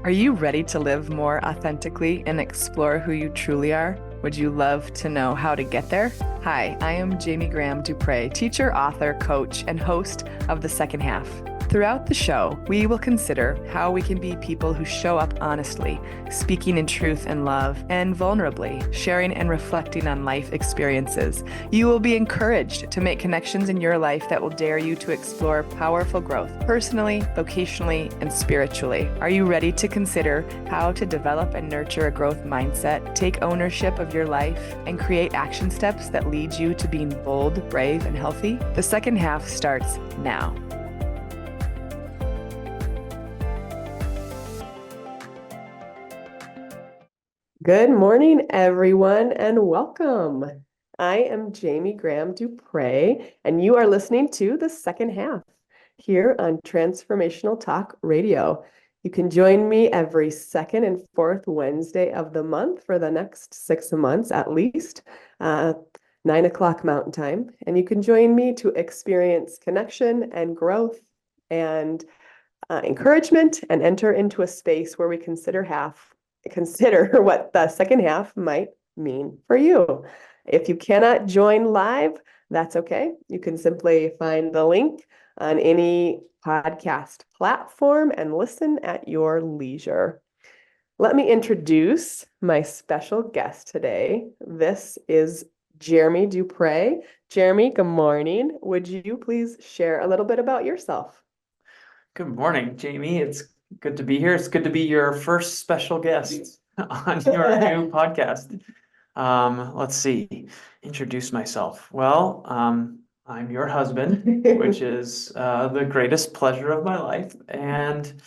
Are you ready to live more authentically and explore who you truly are? Would you love to know how to get there? Hi, I am Jamie Graham Duprey, teacher, author, coach, and host of The Second Half. Throughout the show, we will consider how we can be people who show up honestly, speaking in truth and love, and vulnerably, sharing and reflecting on life experiences. You will be encouraged to make connections in your life that will dare you to explore powerful growth, personally, vocationally, and spiritually. Are you ready to consider how to develop and nurture a growth mindset, take ownership of your life, and create action steps that lead you to being bold, brave, and healthy? The second half starts now. Good morning, everyone, and welcome. I am Jamie Graham Duprey, and you are listening to The Second Half here on Transformational Talk Radio. You can join me every second and fourth Wednesday of the month for the next 6 months at least, 9 o'clock Mountain Time. And you can join me to experience connection and growth and encouragement and enter into a space where we consider what the second half might mean for you. If you cannot join live, that's okay. You can simply find the link on any podcast platform and listen at your leisure. Let me introduce my special guest today. This is Jeremy Duprey. Jeremy, good morning. Would you please share a little bit about yourself? Good morning, Jamie. It's good to be here. It's good to be your first special guest on your new podcast. Let's see, introduce myself. Well, I'm your husband, which is the greatest pleasure of my life. And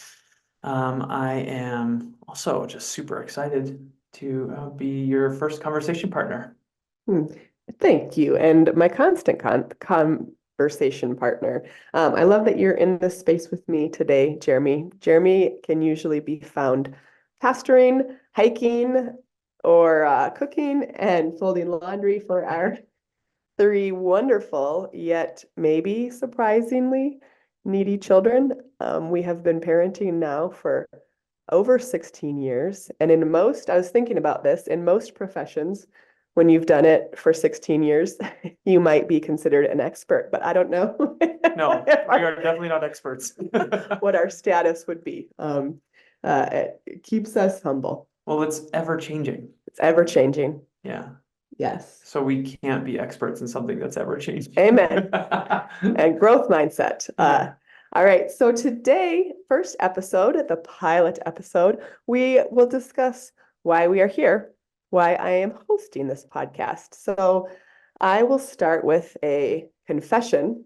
I am also just super excited to be your first conversation partner. Thank you. And my constant conversation partner. I love that you're in this space with me today, Jeremy. Jeremy can usually be found pastoring, hiking, or cooking and folding laundry for our 3 wonderful, yet maybe surprisingly needy children. We have been parenting now for over 16 years. And I was thinking about this, in most professions, when you've done it for 16 years, you might be considered an expert, but I don't know. No, we are definitely not experts. What our status would be. It keeps us humble. Well, it's ever changing. It's ever changing. Yeah. Yes. So we can't be experts in something that's ever changing. Amen. And growth mindset. All right. So today, first episode, the pilot episode, we will discuss why we are here, why I am hosting this podcast. So I will start with a confession.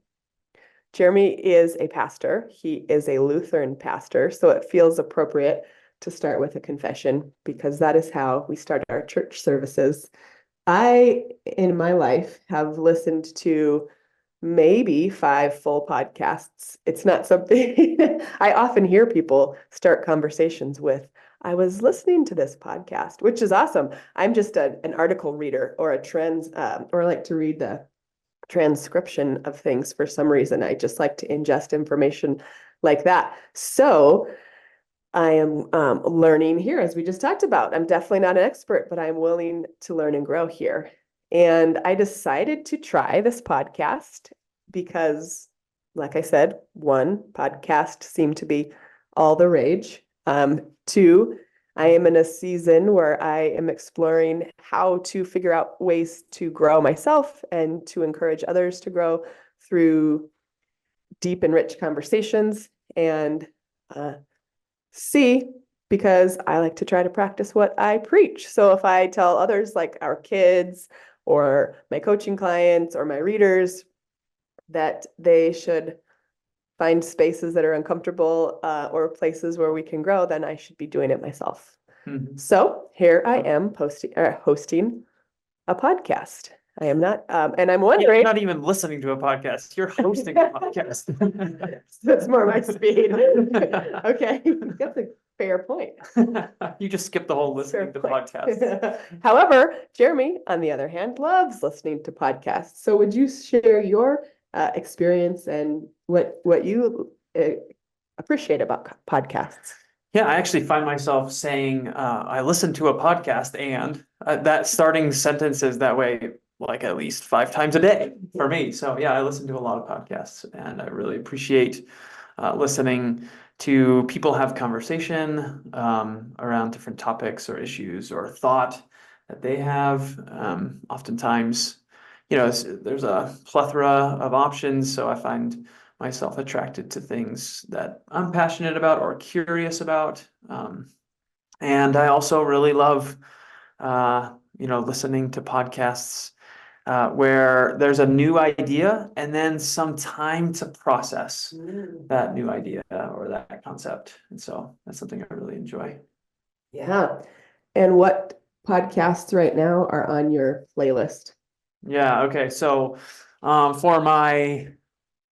Jeremy is a pastor. He is a Lutheran pastor. So it feels appropriate to start with a confession because that is how we start our church services. I, in my life, have listened to maybe 5 full podcasts. It's not something I often hear people start conversations with. I was listening to this podcast, which is awesome. I'm just an article reader or or like to read the transcription of things for some reason. I just like to ingest information like that. So I am learning here, as we just talked about. I'm definitely not an expert, but I'm willing to learn and grow here. And I decided to try this podcast because, like I said, 1, podcasts seem to be all the rage. 2, I am in a season where I am exploring how to figure out ways to grow myself and to encourage others to grow through deep and rich conversations. And C, because I like to try to practice what I preach. So if I tell others, like our kids or my coaching clients or my readers, that they should find spaces that are uncomfortable or places where we can grow, then I should be doing it myself. Mhm. So here I am hosting a podcast. I am not, and I'm wondering. You're not even listening to a podcast. You're hosting a podcast. That's more my speed. Okay, that's a fair point. You just skipped the whole listening to podcasts. However, Jeremy, on the other hand, loves listening to podcasts. So would you share your experience and what you appreciate about podcasts? Yeah, I actually find myself saying, I listen to a podcast, and that starting sentences that way, like at least 5 times a day for me. So yeah, I listen to a lot of podcasts, and I really appreciate listening to people have conversation around different topics or issues or thought that they have. Oftentimes, there's a plethora of options, so I find myself attracted to things that I'm passionate about or curious about. And I also really love, listening to podcasts where there's a new idea and then some time to process that new idea or that concept. And so that's something I really enjoy. Yeah. And what podcasts right now are on your playlist? Yeah. Okay. So, for my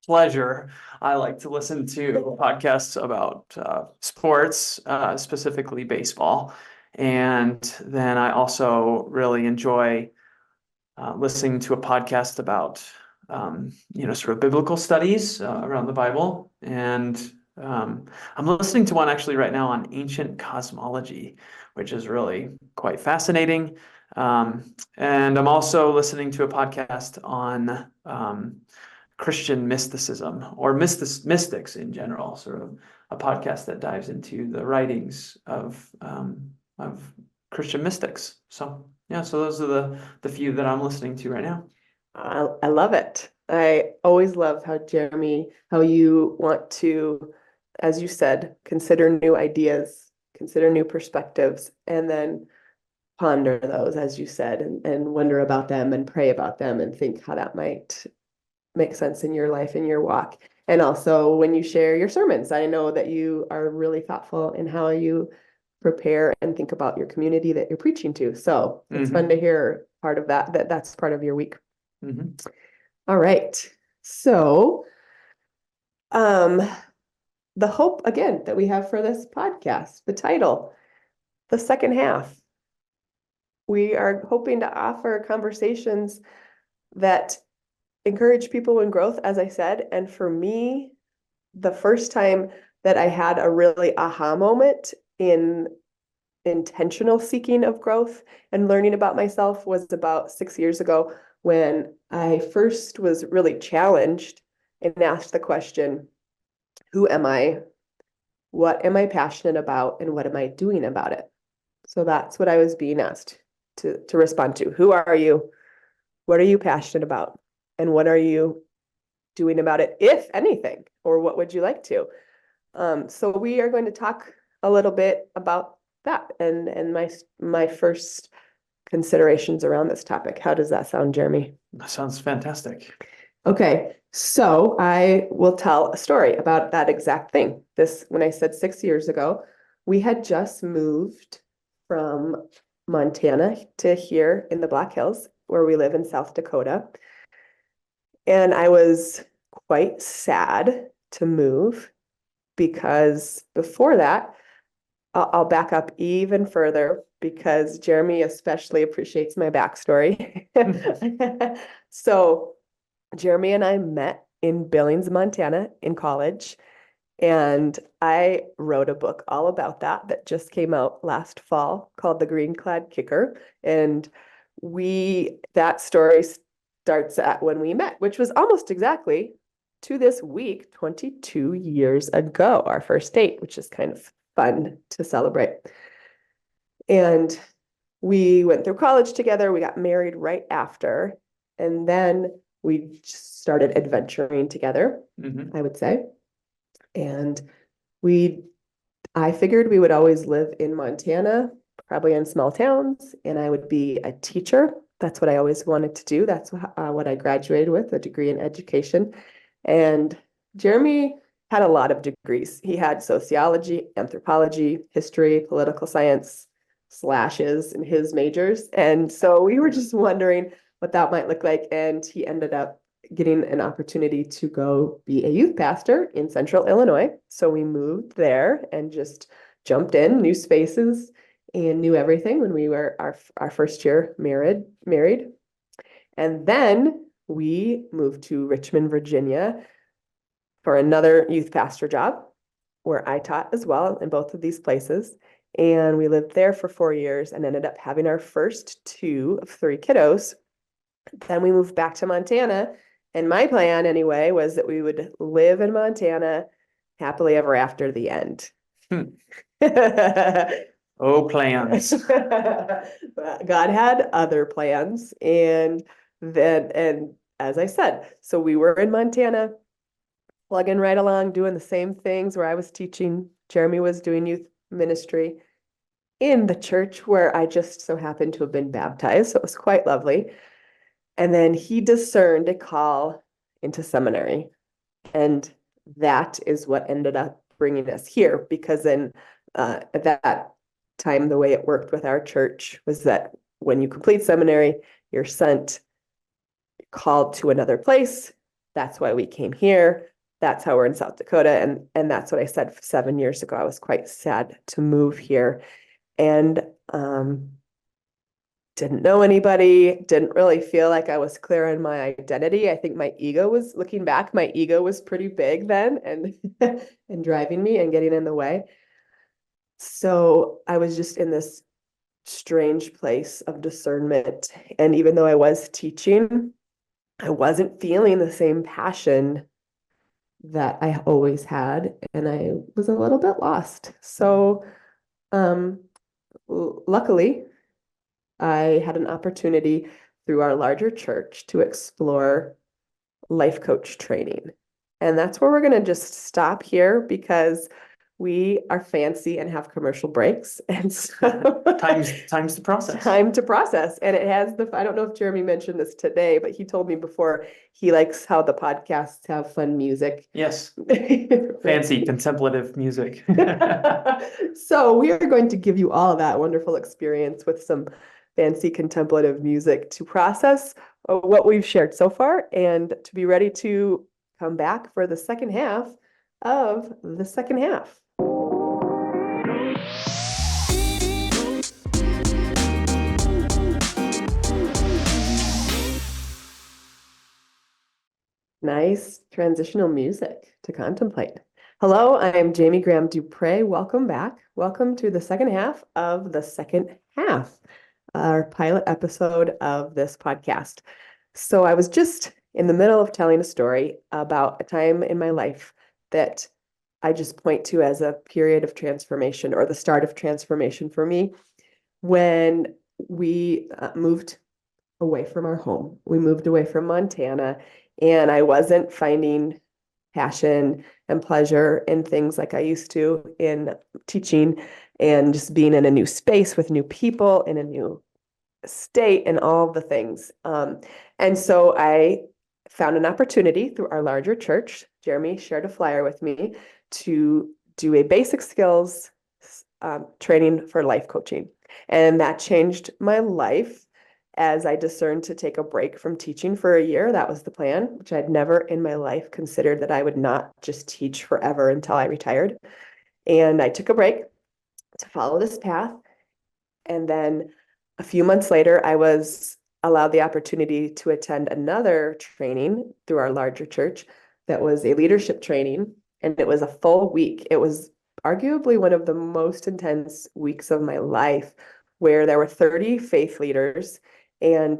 pleasure, I like to listen to podcasts about sports, specifically baseball. And then I also really enjoy listening to a podcast about, sort of biblical studies around the Bible. And I'm listening to one actually right now on ancient cosmology, which is really quite fascinating. And I'm also listening to a podcast on Christian mysticism or mystics in general, sort of a podcast that dives into the writings of Christian mystics. So yeah, so those are the few that I'm listening to right now. I love it. I always love how how you want to, as you said, consider new ideas, consider new perspectives, and then ponder those, as you said, and wonder about them and pray about them and think how that might make sense in your life, in your walk. And also when you share your sermons, I know that you are really thoughtful in how you prepare and think about your community that you're preaching to. So it's fun to hear part of that's part of your week. Mhm. All right. So, um, the hope again that we have for this podcast, the title, the second half. We are hoping to offer conversations that encourage people in growth, as I said. And for me, the first time that I had a really aha moment in intentional seeking of growth and learning about myself was about 6 years ago when I first was really challenged and asked the question, who am I? What am I passionate about? And what am I doing about it? So that's what I was being asked to respond to. Who are you? What are you passionate about? And what are you doing about it, if anything? Or what would you like to? So we are going to talk a little bit about that and my first considerations around this topic. How does that sound, Jeremy? That sounds fantastic. Okay, so I will tell a story about that exact thing. When I said 6 years ago, we had just moved from Montana to here in the Black Hills, where we live in South Dakota. And I was quite sad to move because before that, I'll back up even further because Jeremy especially appreciates my backstory. So Jeremy and I met in Billings, Montana in college, and I wrote a book all about that just came out last fall called The Green Clad Kicker. And that story starts at when we met, which was almost exactly to this week, 22 years ago, our first date, which is kind of fun to celebrate. And we went through college together. We got married right after. And then we just started adventuring together, I would say. And I figured we would always live in Montana, probably in small towns, and I would be a teacher. That's what I always wanted to do. That's what I graduated with, a degree in education. And Jeremy had a lot of degrees. He had sociology, anthropology, history, political science, slashes in his majors. And so we were just wondering what that might look like. And he ended up getting an opportunity to go be a youth pastor in Central Illinois. So we moved there and just jumped in, new spaces and knew everything when we were our first year married. And then we moved to Richmond, Virginia for another youth pastor job. where I taught as well in both of these places. And we lived there for 4 years and ended up having our first two of three kiddos. Then we moved back to Montana. And my plan, anyway, was that we would live in Montana happily ever after the end. Hmm. Oh, plans. God had other plans. And as I said, so we were in Montana, plugging right along, doing the same things where I was teaching. Jeremy was doing youth ministry in the church where I just so happened to have been baptized. So it was quite lovely. And then he discerned a call into seminary. And that is what ended up bringing us here, because at that time, the way it worked with our church was that when you complete seminary, you're called to another place. That's why we came here. That's how we're in South Dakota. And that's what I said 7 years ago. I was quite sad to move here and didn't know anybody, didn't really feel like I was clear on my identity. I think looking back, my ego was pretty big then and and driving me and getting in the way. So I was just in this strange place of discernment. And even though I was teaching, I wasn't feeling the same passion that I always had, and I was a little bit lost. So, luckily, I had an opportunity through our larger church to explore life coach training. And that's where we're going to just stop here because we are fancy and have commercial breaks. And so time's the process. Time to process. And it has I don't know if Jeremy mentioned this today, but he told me before he likes how the podcasts have fun music. Yes. Fancy contemplative music. So we are going to give you all that wonderful experience with some fancy contemplative music to process what we've shared so far and to be ready to come back for the second half of the second half. Nice transitional music to contemplate. Hello, I am Jamie Graham Duprey. Welcome back. Welcome to the second half of the second half, our pilot episode of this podcast. So I was just in the middle of telling a story about a time in my life that I just point to as a period of transformation or the start of transformation for me when we moved away from our home. We moved away from Montana, and I wasn't finding passion and pleasure in things like I used to in teaching and just being in a new space with new people in a new state and all the things. And so I found an opportunity through our larger church. Jeremy shared a flyer with me to do a basic skills training for life coaching. And that changed my life as I discerned to take a break from teaching for a year. That was the plan, which I'd never in my life considered that I would not just teach forever until I retired. And I took a break to follow this path. And then a few months later, I was allowed the opportunity to attend another training through our larger church that was a leadership training. And it was a full week. It was arguably one of the most intense weeks of my life, where there were 30 faith leaders, and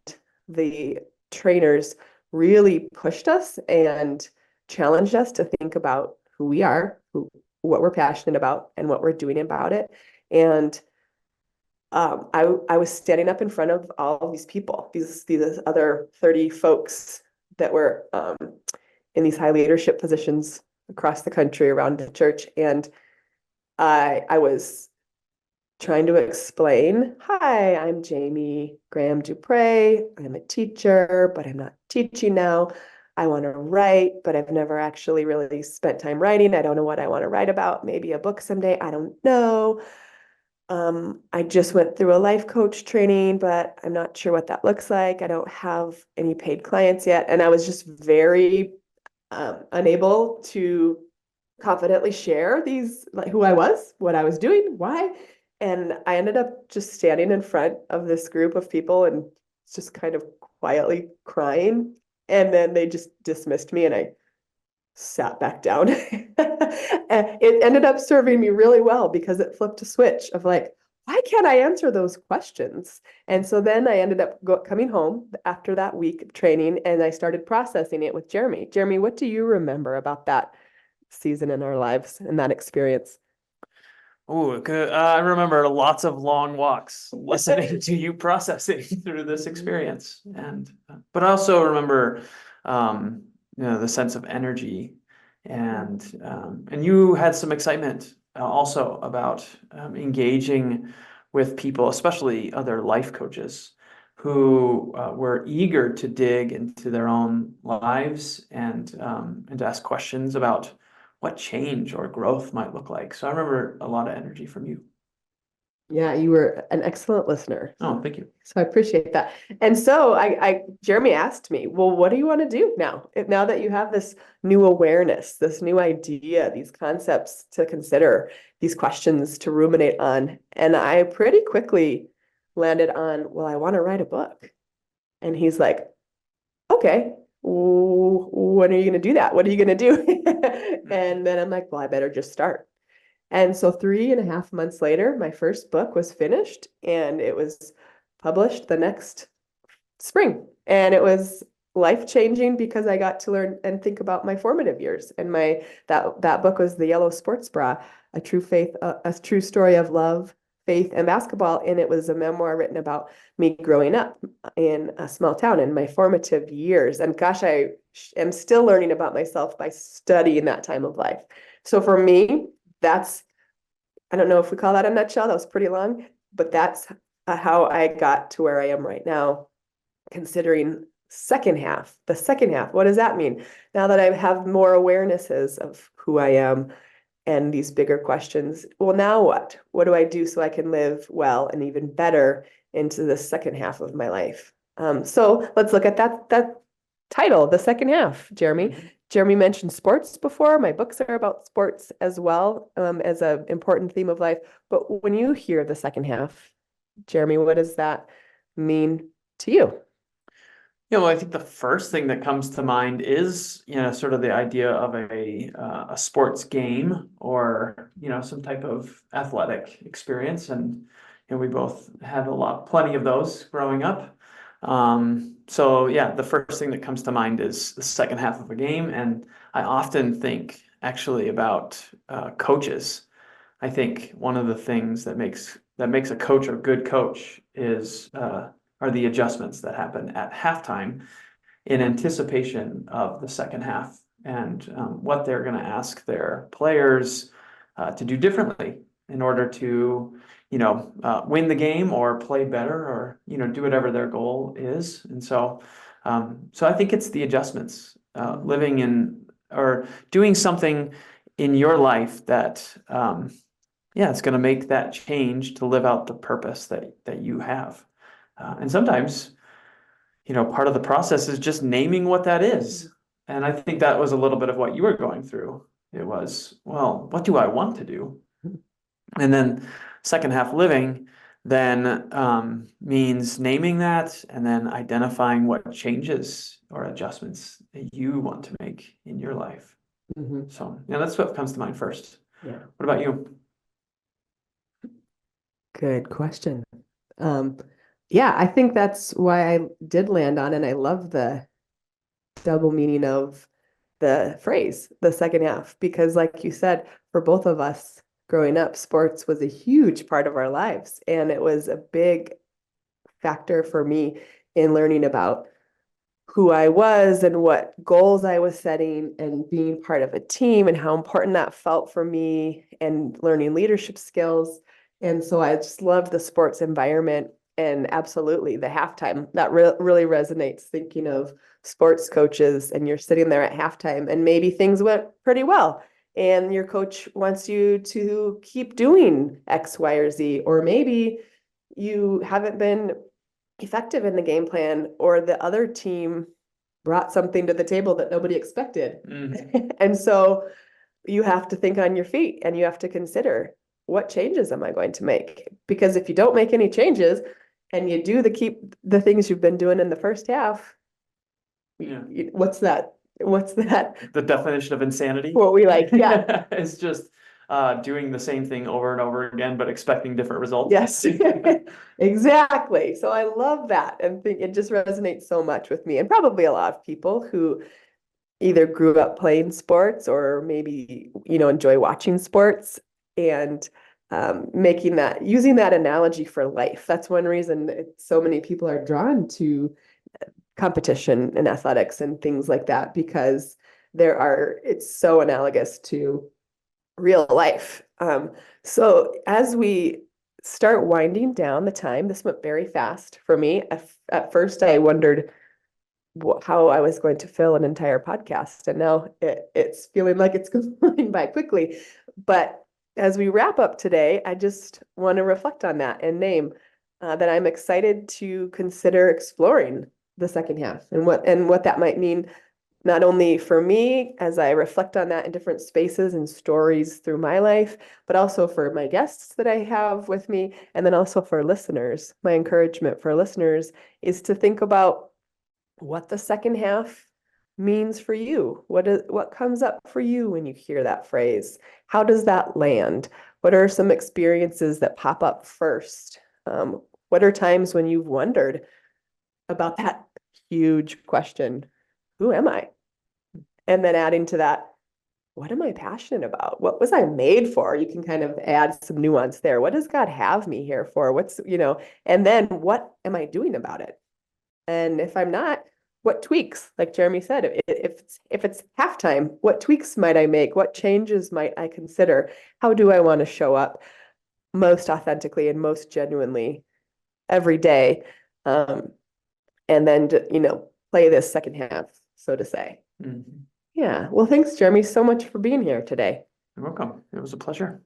the trainers really pushed us and challenged us to think about who we are, what we're passionate about, and what we're doing about it. And I was standing up in front of all these people, these other 30 folks that were in these high leadership positions across the country around the church. And I was trying to explain, hi, I'm Jamie Graham Duprey. I'm a teacher, but I'm not teaching now. I want to write, but I've never actually really spent time writing. I don't know what I want to write about. Maybe a book someday. I don't know. I just went through a life coach training, but I'm not sure what that looks like. I don't have any paid clients yet. And I was just very unable to confidently share who I was, what I was doing, why. And I ended up just standing in front of this group of people and just kind of quietly crying. And then they just dismissed me, and I sat back down. And it ended up serving me really well because it flipped a switch of like, why can't I answer those questions? And so then I ended up coming home after that week of training and I started processing it with Jeremy. Jeremy, what do you remember about that season in our lives and that experience? Oh, I remember lots of long walks listening to you processing through this experience, and but I also remember, the sense of energy, and you had some excitement also about engaging with people, especially other life coaches, who were eager to dig into their own lives and to ask questions about what change or growth might look like. So I remember a lot of energy from you. Yeah, you were an excellent listener. Oh, thank you. So I appreciate that. And so Jeremy asked me, well, what do you want to do now? Now that you have this new awareness, this new idea, these concepts to consider, these questions to ruminate on. And I pretty quickly landed on, well, I want to write a book. And he's like, okay, when are you going to do that? What are you going to do? And then I'm like, well, I better just start. And so 3.5 months later, my first book was finished and it was published the next spring. And it was life-changing because I got to learn and think about my formative years. And that book was The Yellow Sports Bra, a true story of love, faith, and basketball. And it was a memoir written about me growing up in a small town in my formative years. And gosh, I am still learning about myself by studying that time of life. So for me, I don't know if we call that a nutshell, that was pretty long, but that's how I got to where I am right now, considering the second half. What does that mean? Now that I have more awarenesses of who I am and these bigger questions, well, now what? What do I do so I can live well and even better into the second half of my life? So let's look at that title, the second half, Jeremy. Mm-hmm. Jeremy mentioned sports before. My books are about sports as well, as an important theme of life. But when you hear the second half, Jeremy, what does that mean to you? Yeah, well, I think the first thing that comes to mind is, sort of the idea of a sports game or, some type of athletic experience. And, we both had plenty of those growing up. So yeah, the first thing that comes to mind is the second half of a game. And I often think actually about coaches. I think one of the things that makes a coach a good coach are the adjustments that happen at halftime in anticipation of the second half and what they're going to ask their players to do differently in order to, win the game or play better or, do whatever their goal is. And so I think it's the adjustments, living in or doing something in your life that it's going to make that change to live out the purpose that you have. And sometimes, part of the process is just naming what that is. And I think that was a little bit of what you were going through. It was, well, what do I want to do? And then second half living then means naming that and then identifying what changes or adjustments that you want to make in your life. Mm-hmm. So yeah, that's what comes to mind first. Yeah. What about you? Good question. Yeah, I think that's why I did land on, and I love the double meaning of the phrase, the second half, because like you said, for both of us growing up, sports was a huge part of our lives. And it was a big factor for me in learning about who I was and what goals I was setting and being part of a team and how important that felt for me and learning leadership skills. And so I just love the sports environment and absolutely the halftime. That really resonates thinking of sports coaches and you're sitting there at halftime and maybe things went pretty well and your coach wants you to keep doing X, Y, or Z, or maybe you haven't been effective in the game plan or the other team brought something to the table that nobody expected. Mm-hmm. And so you have to think on your feet and you have to consider what changes am I going to make? Because if you don't make any changes and you keep the things you've been doing in the first half, Yeah. what's that What's that? The definition of insanity. What we like, yeah. It's just doing the same thing over and over again, but expecting different results. Yes, exactly. So I love that and think it just resonates so much with me and probably a lot of people who either grew up playing sports or maybe, enjoy watching sports and using that analogy for life. That's one reason so many people are drawn to competition and athletics and things like that because it's so analogous to real life. So as we start winding down the time, this went very fast for me. At first, I wondered how I was going to fill an entire podcast, and now it's feeling like it's going by quickly. But as we wrap up today, I just want to reflect on that and name that I'm excited to consider exploring the second half and what that might mean, not only for me as I reflect on that in different spaces and stories through my life, but also for my guests that I have with me, and then also for listeners. My encouragement for listeners is to think about what the second half means for you. What comes up for you when you hear that phrase? How does that land? What are some experiences that pop up first? What are times when you've wondered about that huge question? Who am I? And then adding to that, what am I passionate about? What was I made for? You can kind of add some nuance there. What does God have me here for? And then what am I doing about it? And if I'm not, what tweaks? Like Jeremy said, if it's halftime, what tweaks might I make? What changes might I consider? How do I want to show up most authentically and most genuinely every day? And then, play this second half, so to say. Mm-hmm. Yeah. Well, thanks, Jeremy, so much for being here today. You're welcome. It was a pleasure.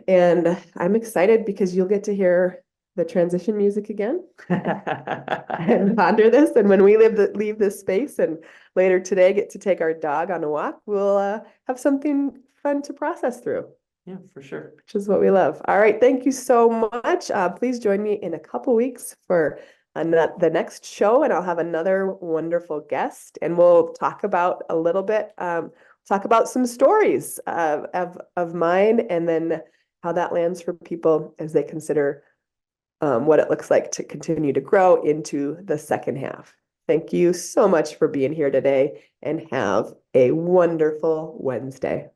And I'm excited because you'll get to hear the transition music again and ponder this. And when we leave this space and later today get to take our dog on a walk, we'll have something fun to process through. Yeah, for sure. Which is what we love. All right. Thank you so much. Please join me in a couple weeks for the next show, and I'll have another wonderful guest, and we'll talk about a little bit, talk about some stories of mine, and then how that lands for people as they consider what it looks like to continue to grow into the second half. Thank you so much for being here today, and have a wonderful Wednesday.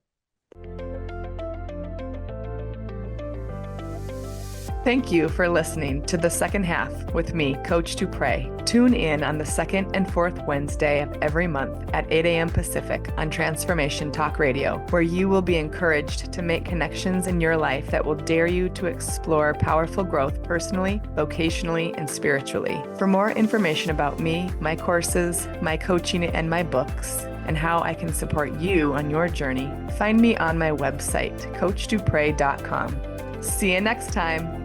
Thank you for listening to The Second Half with me, Coach Duprey. Tune in on the second and fourth Wednesday of every month at 8 a.m. Pacific on Transformation Talk Radio, where you will be encouraged to make connections in your life that will dare you to explore powerful growth personally, vocationally, and spiritually. For more information about me, my courses, my coaching, and my books, and how I can support you on your journey, find me on my website, coachdupre.com. See you next time.